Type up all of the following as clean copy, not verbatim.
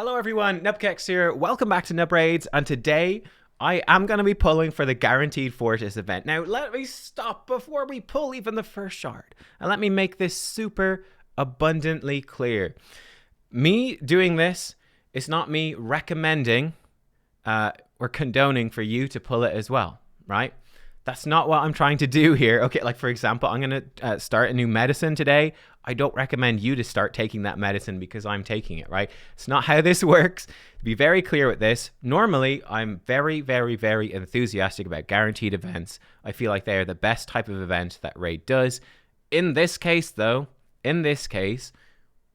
Hello everyone, nubkeks here. Welcome back to Nub Raids, and today I am going to be pulling for the guaranteed Fortus event. Now let me stop before we pull even the first shard, and let me make this super abundantly clear. Me doing this is not me recommending or condoning for you to pull it as well, right? That's not what I'm trying to do here. Okay, like for example, I'm going to start a new medicine today. I don't recommend you to start taking that medicine because I'm taking it, right? It's not how this works. To be very clear with this, normally I'm very, very, very enthusiastic about guaranteed events. I feel like they are the best type of event that Raid does. In this case, though,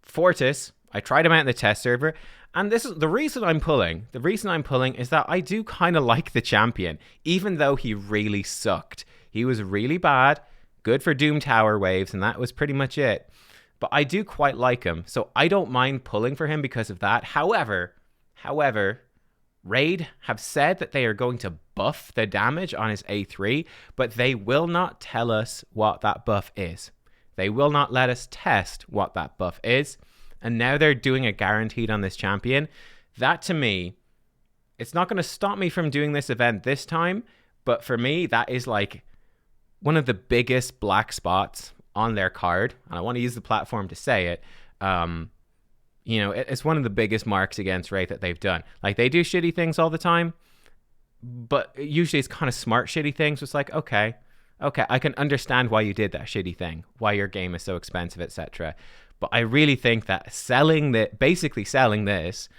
Fortus, I tried him out in the test server, and this is the reason I'm pulling. The reason I'm pulling is that I do kind of like the champion, even though he really sucked. He was really bad, good for Doom Tower waves, and that was pretty much it. But I do quite like him, so I don't mind pulling for him because of that. However, Raid have said that they are going to buff the damage on his A3, but they will not tell us what that buff is. They will not let us test what that buff is. And now they're doing a guaranteed on this champion. That to me, it's not going to stop me from doing this event this time. But for me, that is like one of the biggest black spots on their card. And I want to use the platform to say it. You know, it's one of the biggest marks against Wraith that they've done. Like, they do shitty things all the time, but usually it's kind of smart shitty things. It's like, okay, I can understand why you did that shitty thing, why your game is so expensive, etc. But I really think that basically selling this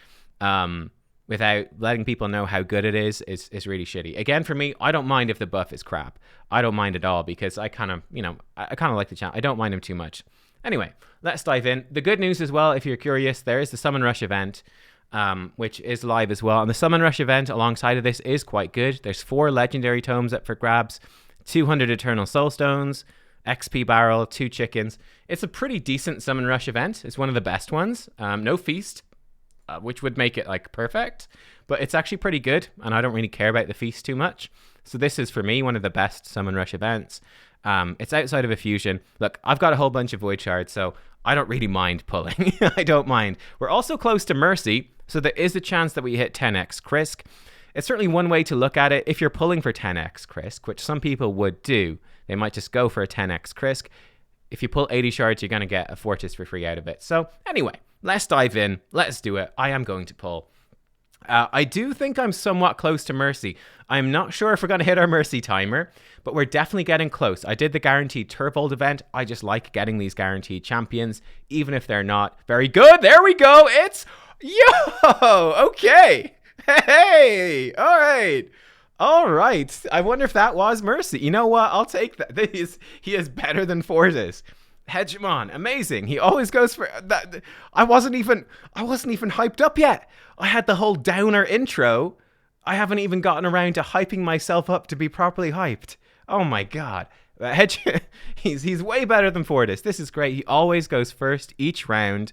without letting people know how good it is really shitty. Again, for me, I don't mind if the buff is crap. I don't mind at all because I kind of like the channel. I don't mind him too much. Anyway, let's dive in. The good news as well, if you're curious, there is the Summon Rush event, which is live as well. And the Summon Rush event alongside of this is quite good. There's 4 legendary tomes up for grabs, 200 Eternal Soul Stones, XP barrel, 2 chickens. It's a pretty decent Summon Rush event. It's one of the best ones. No feast, which would make it like perfect, but it's actually pretty good, and I don't really care about the feast too much. So this is for me one of the best Summon Rush events. It's outside of a fusion. Look, I've got a whole bunch of void shards, so I don't really mind pulling. I don't mind. We're also close to Mercy, so there is a chance that we hit 10x Krisk. It's certainly one way to look at it. If you're pulling for 10x Krisk, which some people would do, they might just go for a 10x Krisk. If you pull 80 shards, you're going to get a Fortus for free out of it. So anyway, let's dive in. Let's do it. I am going to pull. I do think I'm somewhat close to Mercy. I'm not sure if we're going to hit our Mercy timer, but we're definitely getting close. I did the guaranteed Turvold event. I just like getting these guaranteed champions, even if they're not very good. There we go. It's... Yo! Okay. Hey! All right. I wonder if that was Mercy. You know what? I'll take that. He is better than Fortus. Hegemon, amazing. He always goes for that. I wasn't even hyped up yet. I had the whole downer intro. I haven't even gotten around to hyping myself up to be properly hyped. Oh my god. He's way better than Fortus. This is great. He always goes first each round.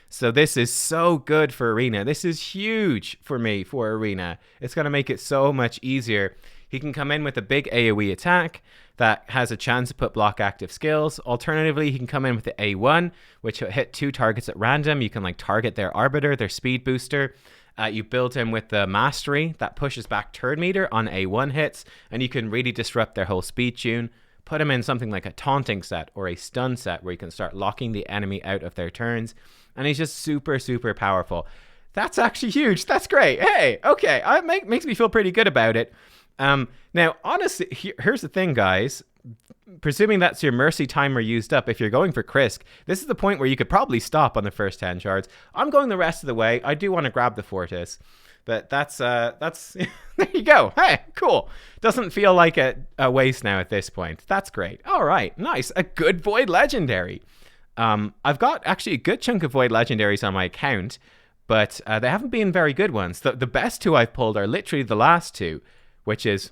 So this is so good for Arena. This is huge for me for Arena. It's going to make it so much easier. He can come in with a big AoE attack that has a chance to put block active skills. Alternatively, he can come in with the A1, which will hit 2 targets at random. You can like target their Arbiter, their speed booster. You build him with the Mastery that pushes back turn meter on A1 hits, and you can really disrupt their whole speed tune. Put him in something like a taunting set or a stun set where you can start locking the enemy out of their turns. And he's just super, super powerful. That's actually huge. That's great. Hey, okay. Makes me feel pretty good about it. Now, honestly, here's the thing, guys. Presuming that's your Mercy timer used up, if you're going for Krisk, this is the point where you could probably stop on the first 10 shards. I'm going the rest of the way. I do want to grab the Fortus. But that's there you go. Hey, cool. Doesn't feel like a waste now at this point. That's great. All right, nice. A good Void Legendary. I've got actually a good chunk of Void Legendaries on my account, but they haven't been very good ones. The best 2 I've pulled are literally the last 2, which is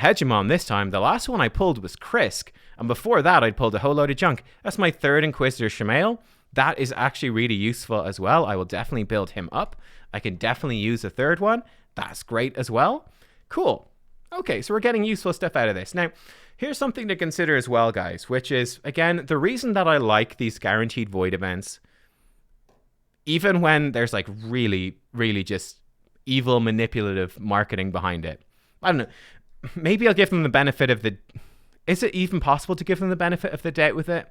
Hegemon this time. The last one I pulled was Krisk, and before that I'd pulled a whole load of junk. That's my 3rd Inquisitor Shamail. That is actually really useful as well. I will definitely build him up. I can definitely use a 3rd one. That's great as well. Cool. Okay, so we're getting useful stuff out of this. Now, here's something to consider as well, guys, which is, again, the reason that I like these guaranteed Void events even when there's like really, really just evil manipulative marketing behind it. I don't know. Maybe I'll give them the benefit of the... Is it even possible to give them the benefit of the doubt with it?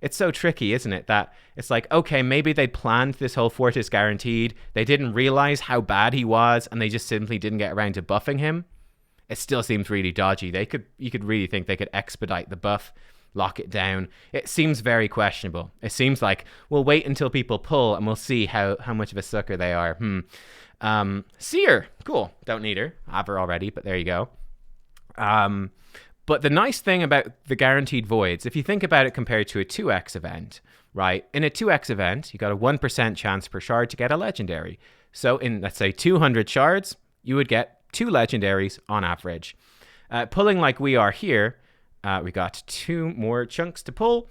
It's so tricky, isn't it? That it's like, okay, maybe they planned this whole Fortus guaranteed. They didn't realize how bad he was, and they just simply didn't get around to buffing him. It still seems really dodgy. You could really think they could expedite the buff, lock it down. It seems very questionable. It seems like we'll wait until people pull and we'll see how much of a sucker they are. Seer, cool. Don't need her. Have her already, but there you go. But the nice thing about the guaranteed voids, if you think about it compared to a 2x event, right? In a 2x event, you got a 1% chance per shard to get a legendary. So in, let's say, 200 shards, you would get 2 legendaries on average. Pulling like we are here, we got 2 more chunks to pull.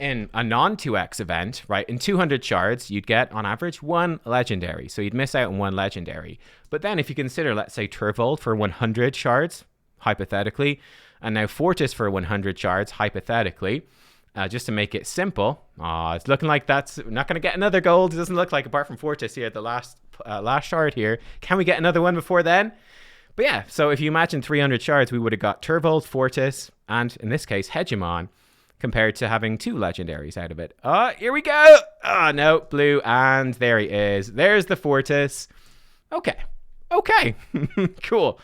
In a non-2x event, right, in 200 shards, you'd get, on average, 1 legendary. So you'd miss out on 1 legendary. But then if you consider, let's say, Turvold for 100 shards, hypothetically, and now Fortus for 100 shards, hypothetically, just to make it simple. It's looking like that's not going to get another gold. It doesn't look like, apart from Fortus here, the last shard here. Can we get another one before then? But yeah, so if you imagine 300 shards, we would have got Turvold, Fortus, and in this case, Hegemon, compared to having 2 legendaries out of it. Here we go. No, blue, and there he is. There's the Fortus. Okay. Cool.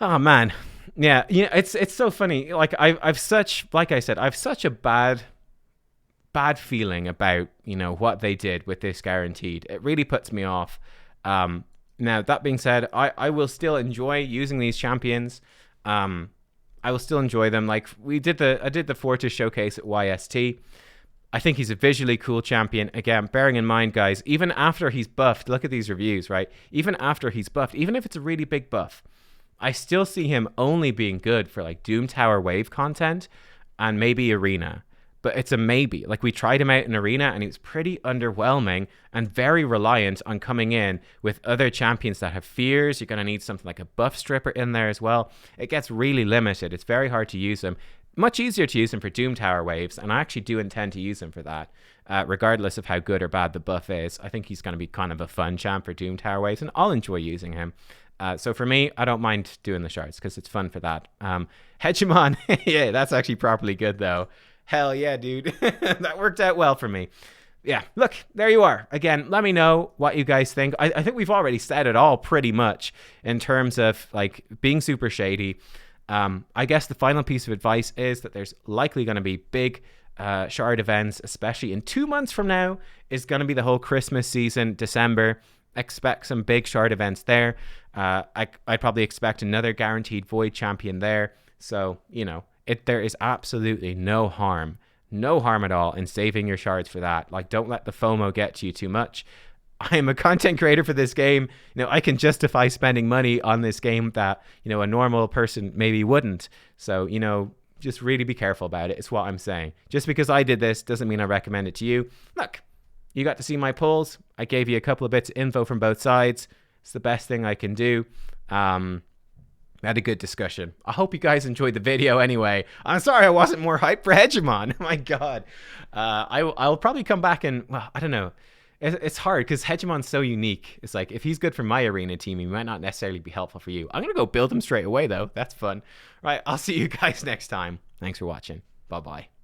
Oh, man. Yeah, it's so funny. Like I've such a bad feeling about, what they did with this guaranteed. It really puts me off. Now that being said, I will still enjoy using these champions. I will still enjoy them. Like I did the Fortis showcase at YST. I think he's a visually cool champion. Again, bearing in mind, guys, even after he's buffed, look at these reviews, right? Even after he's buffed, even if it's a really big buff, I still see him only being good for like Doom Tower wave content and maybe Arena. But it's a maybe. Like we tried him out in Arena and he was pretty underwhelming and very reliant on coming in with other champions that have fears. You're going to need something like a buff stripper in there as well. It gets really limited. It's very hard to use him. Much easier to use him for Doom Tower waves, and I actually do intend to use him for that, regardless of how good or bad the buff is. I think he's going to be kind of a fun champ for Doom Tower waves, and I'll enjoy using him. So for me, I don't mind doing the shards because it's fun for that. Hegemon, yeah, that's actually properly good though. Hell yeah, dude. That worked out well for me. Yeah, look, there you are. Again, let me know what you guys think. I think we've already said it all pretty much in terms of like being super shady. I guess the final piece of advice is that there's likely going to be big shard events, especially in 2 months from now is going to be the whole Christmas season, December. Expect some big shard events there. I'd probably expect another guaranteed void champion there. So, there is absolutely no harm at all in saving your shards for that. Like, don't let the FOMO get to you too much. I am a content creator for this game. I can justify spending money on this game that, a normal person maybe wouldn't. So, just really be careful about it. It's what I'm saying. Just because I did this doesn't mean I recommend it to you. Look, you got to see my pulls. I gave you a couple of bits of info from both sides. It's the best thing I can do. We had a good discussion. I hope you guys enjoyed the video anyway. I'm sorry I wasn't more hyped for Hegemon. Oh my God. I'll probably come back and, well, I don't know. It's hard because Hegemon's so unique. It's like, if he's good for my arena team, he might not necessarily be helpful for you. I'm going to go build him straight away though. That's fun. Right. I'll see you guys next time. Thanks for watching. Bye-bye.